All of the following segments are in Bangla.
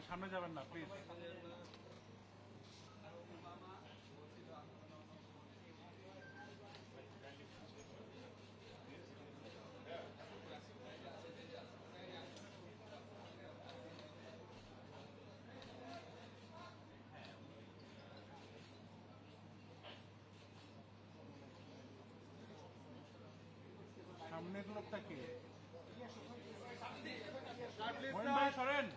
সামনে যাবেন না প্লিজ। সামনের লোকটা কে? ভাই সরেন।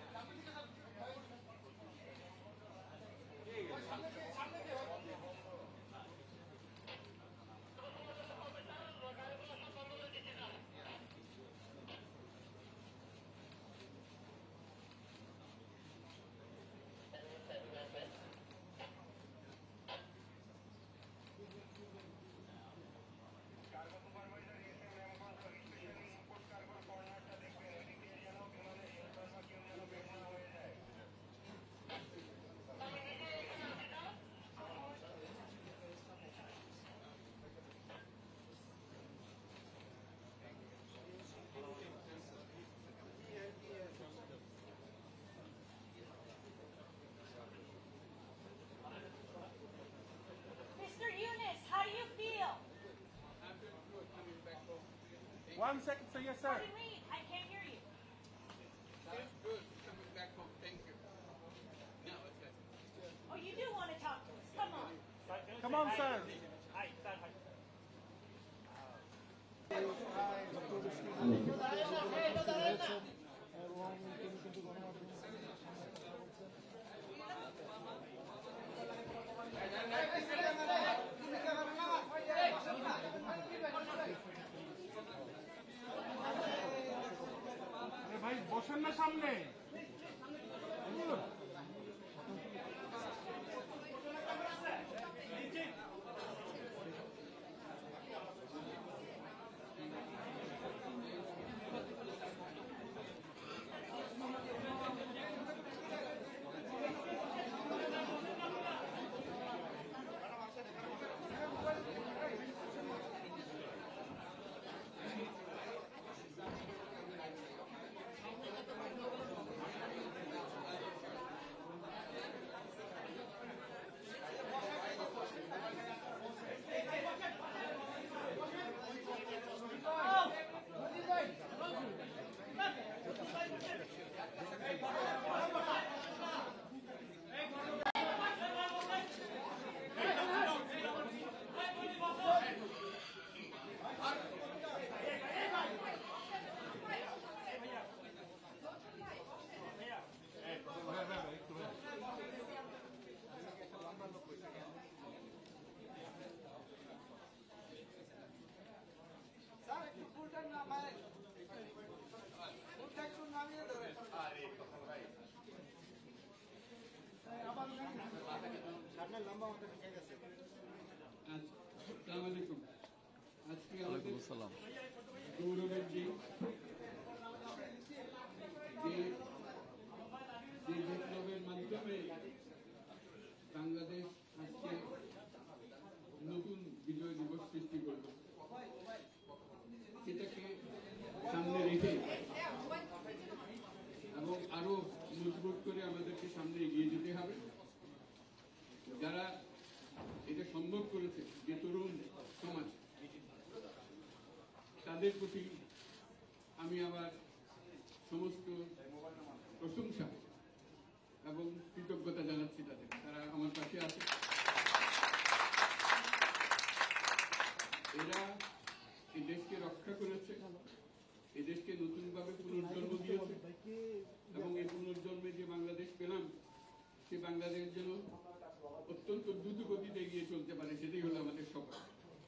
Mr. Yunus, how do you feel? I'm doing good coming back home. 1 second, sir. Yes, What do sir. you mean? I can't hear you. I'm good coming back home. Thank you. No, it's good. Oh, you do want to talk to us. Come on. Come on, sir. ভাই বসেন না সামনে। আজকে আমাদের গৌরবের দিন, যে বিপ্লবের মাধ্যমে বাংলাদেশ আজকে নতুন বিজয় দিবস সৃষ্টি করল, সেটাকে সামনে রেখে এবং আরো মজবুত করে আমাদেরকে সামনে এগিয়ে যেতে হবে। যারা এটা সম্ভব করেছে, যে তরুণ সমাজ, তাদের প্রতি আমি আবার সমস্ত প্রশংসা এবং কৃতজ্ঞতা জানাচ্ছি তাদের। তারা আমার পাশে আছে। এরা এই দেশকে রক্ষা করেছে, এই দেশকে নতুনভাবে পুনর্জন্ম দিয়েছে এবং এই পুনর্জন্মে যে বাংলাদেশ পেলাম, সে বাংলাদেশ যেন অত্যন্ত দ্রুত গতিতে এগিয়ে চলতে পারে, সেটাই হলো আমাদের স্বপ্ন।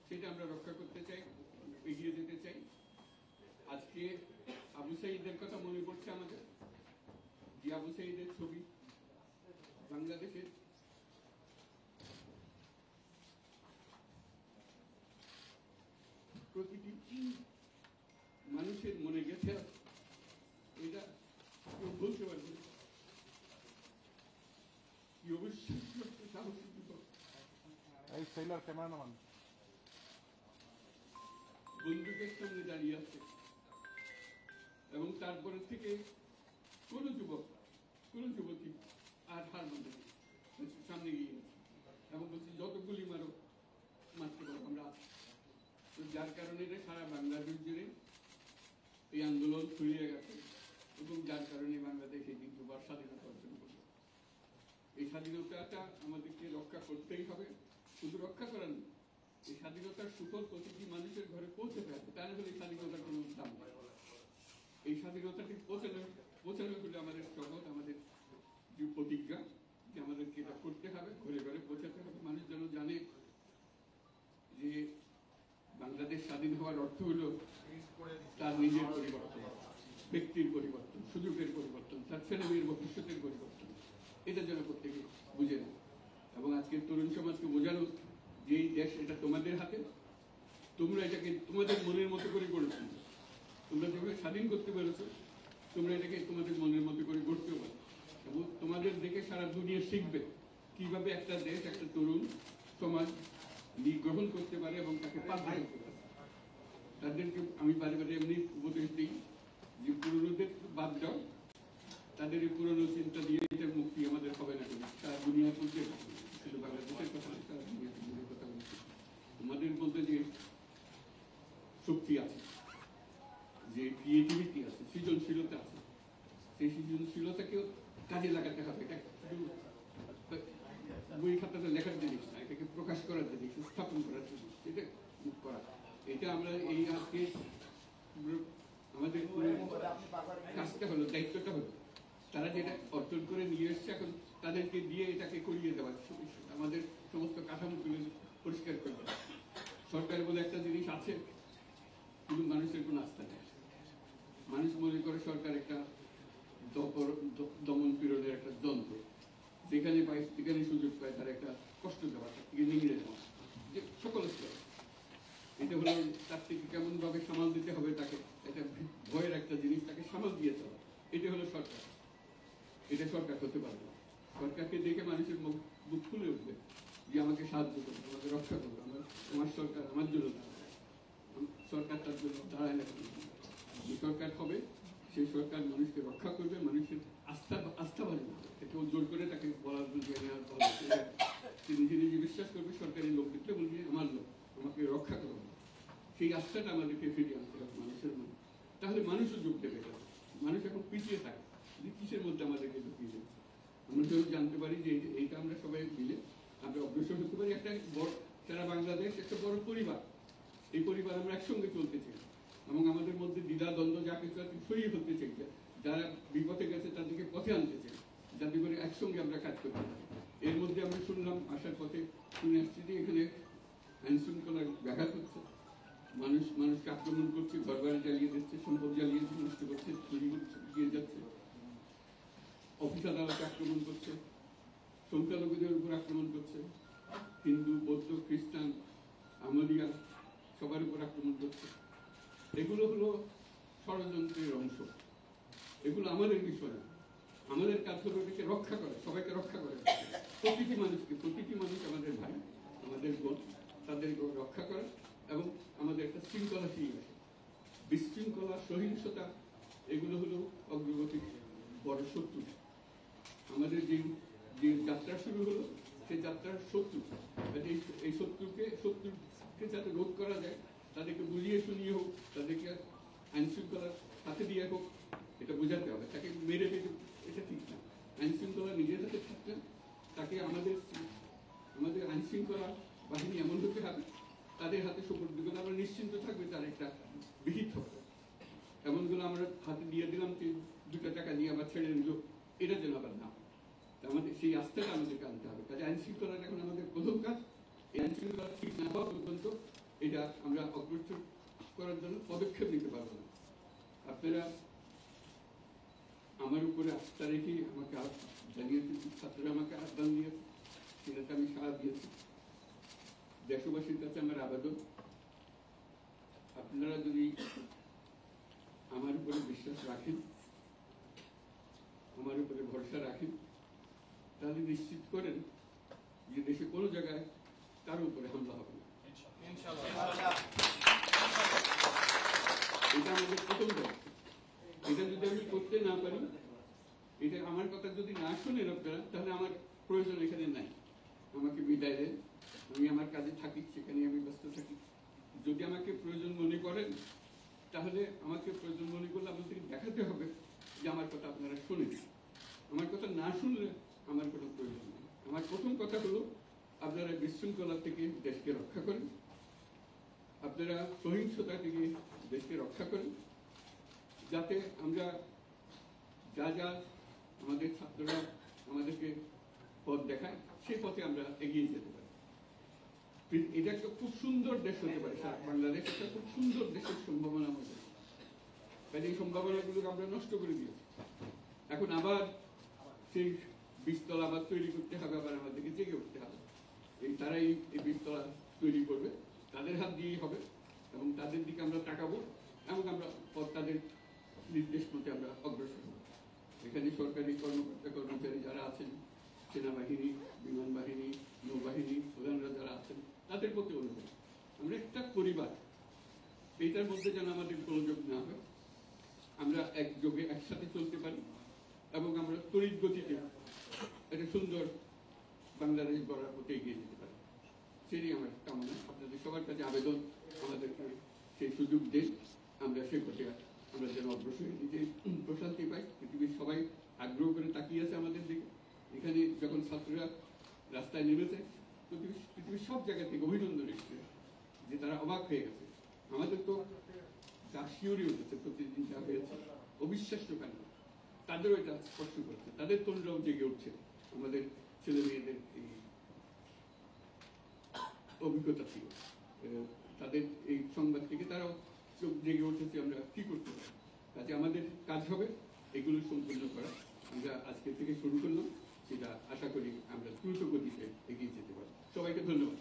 সেটা আমরা রক্ষা করতে চাই, এগিয়ে যেতে চাই। আজকে আবু সাঈদের কথা মনে পড়ছে আমাদের, যে আবু সাঈদের ছবি বাংলাদেশের প্রতিটি মানুষের মনে গেছে, এটা কেউ বলতে পারবে না। কি অবশ্যই সাহসী যুবক, এই সেলার ক্যামেরাম্যান বন্দুকের সামনে দাঁড়িয়ে আছে এবং তারপরে থেকে কোন যুবক কোন যুবতী আর হার মানবে না। সামনে গিয়ে গেছে এবং বলছি যত গুলি মারো মারতে পারো আমরা আছি। তো যার কারণে এটা সারা বাংলাদেশ জুড়ে এই আন্দোলন ছড়িয়ে গেছে এবং যার কারণে বাংলাদেশ এই দ্বিতীয়বার স্বাধীনতা অর্জন করল। এই স্বাধীনতাটা আমাদেরকে রক্ষা করতেই হবে। শুধু রক্ষা করার নয়, এই স্বাধীনতার সুফল প্রতিটি মানুষের ঘরে পৌঁছাতে হবে। তা না হলে এই স্বাধীনতার কোনো দাম নেই। এই স্বাধীনতাটি পৌঁছানো হলে আমাদের শপথ, আমাদের যে প্রতিজ্ঞা যে আমাদেরকে এটা করতে হবে, ঘরে ঘরে পৌঁছাতে হবে। মানুষ যেন জানে যে বাংলাদেশ স্বাধীন হওয়ার অর্থ হলো তার নিজের পরিবর্তন, ব্যক্তির পরিবর্তন, সুযোগের পরিবর্তন, তার ছেলে মেয়ের ভবিষ্যতের পরিবর্তন। এটা যেন প্রত্যেকে বুঝে নেয় এবং আজকের তরুণ সমাজকে বোঝানো যে এই দেশ এটা তোমাদের হাতে, তোমরা এটাকে তোমাদের মনের মতো করে গড়েছো। তোমরা যেভাবে স্বাধীন করতে পেরেছো, তোমরা এটাকে তোমাদের মনের মতো করে গড়তেও পারো এবং তোমাদের দেখে সারা দুনিয়া শিখবে কিভাবে একটা দেশ, একটা তরুণ সমাজ গ্রহণ করতে পারে এবং তাকে পাল্টে করতে পারে। তাদেরকে আমি বারে বারে এমনি উপদেশ দিই যে পুরনোদের বাদ দাও, তাদের এই পুরনো চিন্তা দিয়ে এটা মুক্তি আমাদের হবে না। সারা দুনিয়া বলতে শুধু বাংলাদেশের কথা নয়, সারা দুনিয়া কথা বলছে। তোমাদের মধ্যে যে শক্তি আছে, যে ক্রিয়েটিভিটি আছে, সৃজনশীলতা আছে, সেই সৃজনশীলতাকেও কাজে লাগাতে হবে। এটা বই খাতাতে লেখার জিনিস না, এটাকে প্রকাশ করার জিনিস, স্থাপন করার জিনিস, এটা করা। এটা আমরা এই আজকে আমাদের কাজটা হলো, দায়িত্বটা হলো তারা যেটা অর্জন করে নিয়ে এসছে, এখন তাদেরকে দিয়ে এটাকে করিয়ে দেওয়া, আমাদের সমস্ত কাঠামোগুলো পরিষ্কার করে দেওয়া। সরকার বলে একটা জিনিস আছে, কিন্তু মানুষের কোনো আস্থা নেই। মানুষ মনে করে সরকার একটা দমন পীড়নের একটা যন্ত্র, যেখানে পায় যেখানে সুযোগ পায় তার একটা কষ্ট দেওয়া, তার থেকে নিংড়ে দেওয়া, যে সকল স্তর। এটা হলো তার থেকে কেমন ভাবে সামাল দিতে হবে তাকে, এটা ভয়ের একটা জিনিস, তাকে সামাল দিয়ে দেওয়া। এটা হলো সরকার। এটা সরকার হতে পারবে না। সরকারকে দেখে মানুষের বুক ফুলে উঠবে যে আমাকে সাহায্য করবে, আমাকে রক্ষা করবে, আমার সরকার আমার জন্য দাঁড়াবে। সরকার তার জন্য দাঁড়ায় না। যে সরকার হবে সেই সরকার মানুষকে রক্ষা করবে, মানুষের আস্থা বাড়বে। কেউ জোর করে তাকে বলার সে নিজে নিজে বিশ্বাস করবে, সরকারি লোক দেখলে বলবে আমার লোক, আমাকে রক্ষা করবে। সেই আস্থাটা আমাদেরকে ফিরিয়ে আনতে হবে মানুষের মধ্যে। তাহলে মানুষও যোগ দেবে। মানুষ এখন পিছিয়ে থাকে যে কিসের মধ্যে আমাদেরকে ঢুকিয়ে দেবে। আমরা যদি জানতে পারি যে এইটা আমরা সবাই মিলে আমরা অগ্রসর হতে পারি। একটা বড় সারা বাংলাদেশ একটা বড় পরিবার, এই পরিবার আমরা একসঙ্গে চলতে চাই এবং আমাদের মধ্যে দ্বিধা দ্বন্দ্ব যা কিছু আছে সরিয়ে ফেলতে চাই। যারা বিপথে গেছে তাদেরকে পথে আনতে চাই, যাতে করে একসঙ্গে আমরা কাজ করতে পারি। এর মধ্যে আমরা শুনলাম, আসার পথে শুনে আসছি যে এখানে আইন শৃঙ্খলার ব্যাঘাত হচ্ছে, মানুষকে আক্রমণ করছে, ঘর বাড়ি জ্বালিয়ে দিচ্ছে, সম্পদ জ্বালিয়ে নষ্ট করছে, চুরি দিয়ে যাচ্ছে, অফিস আদালতে আক্রমণ করছে, সংখ্যালঘুদের উপর আক্রমণ করছে, হিন্দু, বৌদ্ধ, খ্রিস্টান, আমলিয়া সবার উপর আক্রমণ করছে। এগুলো হলো ষড়যন্ত্রের অংশ। এগুলো আমাদের বিষয় না। আমাদের কাজ হলো এটাকে রক্ষা করা, সবাইকে রক্ষা করে, প্রতিটি মানুষকে, প্রতিটি মানুষ আমাদের ভাই, আমাদের বোন, তাদেরকে রক্ষা করা এবং আমাদের একটা শৃঙ্খলা ফিরিয়ে আসে। বিশৃঙ্খলা, সহিংসতা এগুলো হলো অগ্রগতির বড় শত্রু। আমাদের যে যাত্রা শুরু হলো সেই যাত্রার শত্রু, এই শত্রুকে যাতে রোধ করা যায়, তাদেরকে বুঝিয়ে শুনিয়ে হোক, তাদেরকে আইন শৃঙ্খলার হাতে দিয়ে হোক, এটা বোঝাতে হবে। তাকে মেরে পেটে এটা ঠিক না। আইন শৃঙ্খলা নিজের হাতে থাকলে তাকে আমাদের আইন শৃঙ্খলা বাহিনী এমন হতে হবে তাদের হাতে সুপর্দ দিলে আমরা নিশ্চিন্ত থাকবে তার একটা বিহিত হবে। এমনগুলো আমরা হাতে দিয়ে দিলাম যে 2 টাকা দিয়ে আবার ছেড়ে দিল, এটা যেন আবার না। আমাদের সেই আস্থাটা আমাদেরকে আনতে হবে। কাজে আইন শৃঙ্খলার এখন আমাদের প্রথম কাজ। এই আইন শৃঙ্খলা ঠিক না হওয়া পর্যন্ত এটা আমরা অগ্রসর করার জন্য পদক্ষেপ নিতে পারবো না। আপনারা আমার উপরে আস্থা রেখে আমাকে জানিয়েছে, ছাত্ররা আমাকে আহ্বান দিয়েছে, সেটাতে আমি সাড়া দিয়েছি। দেশবাসীর কাছে আমার আবেদন, আপনারা যদি আমার উপরে বিশ্বাস রাখেন, আমার উপরে ভরসা রাখেন, তাহলে নিশ্চিত করেন যে দেশে কোনো জায়গায় কারো উপরে হামলা হবে না। ইনশাআল্লাহ। এটা আমাদের প্রথম দায়িত্ব। এটা যদি আমি করতে না পারি, এটা আমার কথা যদি না শোনেন আপনারা, তাহলে আমার প্রয়োজন এখানে নাই। আমাকে বিদায় দেন, আমি আমার কাজে থাকি, সেখানে আমি ব্যস্ত থাকি। যদি আমাকে প্রয়োজন মনে করেন, তাহলে আমাকে প্রয়োজন মনে করলে আপনাদেরকে দেখাতে হবে যে আমার কথা আপনারা শোনেন। আমার কথা না শুনলে আমার কোনো প্রয়োজন নেই। আমার প্রথম কথা হলো, আপনারা বিশৃঙ্খলা থেকে দেশকে রক্ষা করেন, আপনারা সহিংসতা থেকে দেশকে রক্ষা করেন, যাতে আমরা যা যা আমাদের ছাত্ররা আমাদেরকে পথ দেখায়, সেই পথে আমরা এগিয়ে যেতে পারি। এটা একটা খুব সুন্দর দেশ হতে পারে, বাংলাদেশ একটা খুব সুন্দর দেশের সম্ভাবনা আমাদের। কাজে এই সম্ভাবনাগুলোকে আমরা নষ্ট করে দিয়েছি। এখন আবার সেই বীজতলা আবার তৈরি করতে হবে, আবার আমাদেরকে জেগে উঠতে হবে। তারাই এই বীজতলা তৈরি করবে, তাদের হাত দিয়েই হবে, এবং তাদের দিকে আমরা তাকাবো, এবং আমরা তাদের নির্দেশ মতে আমরা অগ্রসর হব। এখানে সরকারি কর্মকর্তা কর্মচারী যারা আছেন, সেনাবাহিনী, বিমান বাহিনী, নৌবাহিনী প্রধানরা যারা আছেন, তাদের প্রতি অনুরোধ, আমরা একটা পরিবার, এইটার মধ্যে যেন আমাদের গোলযোগ না হয়, আমরা একযোগে একসাথে চলতে পারি, এবং আমরা তড়িৎ গতিতে একটা সুন্দর বাংলাদেশ গড়ার পথে এগিয়ে যেতে পারি। সেটাই আমার কামনা। আপনাদের সবার কাছে আবেদন, আমাদেরকে সেই সুযোগ দেন, আমরা সেই পথে আমরা যেন অগ্রসর হই, নিজে প্রশান্তি পাই। পৃথিবীর সবাই আগ্রহ করে তাকিয়ে আছে আমাদের দিকে। এখানে যখন ছাত্ররা রাস্তায় নেমেছে, পৃথিবীর সব জায়গা থেকে অভিনন্দন এসেছে, যে তারা অবাক হয়ে গেছে। আমাদের তো যা শিওরই উঠেছে, প্রতিদিন যা হয়েছে অবিশ্বাস্য কাণ্ড, তাদেরও এটা স্পর্শ করছে, তাদের তরুণরাও জেগে উঠছে। আমাদের ছেলে মেয়েদের এই অভিজ্ঞতা ছিল, তাদের এই সংবাদ থেকে তারাও চোখ জেগে উঠেছে, আমরা কি করতে পারি। কাজে আমাদের কাজ হবে এগুলো সম্পূর্ণ করা। আমরা আজকে থেকে শুরু করলাম, সেটা আশা করি আমরা দ্রুত গতিতে এগিয়ে যেতে পারি। সবাইকে ধন্যবাদ।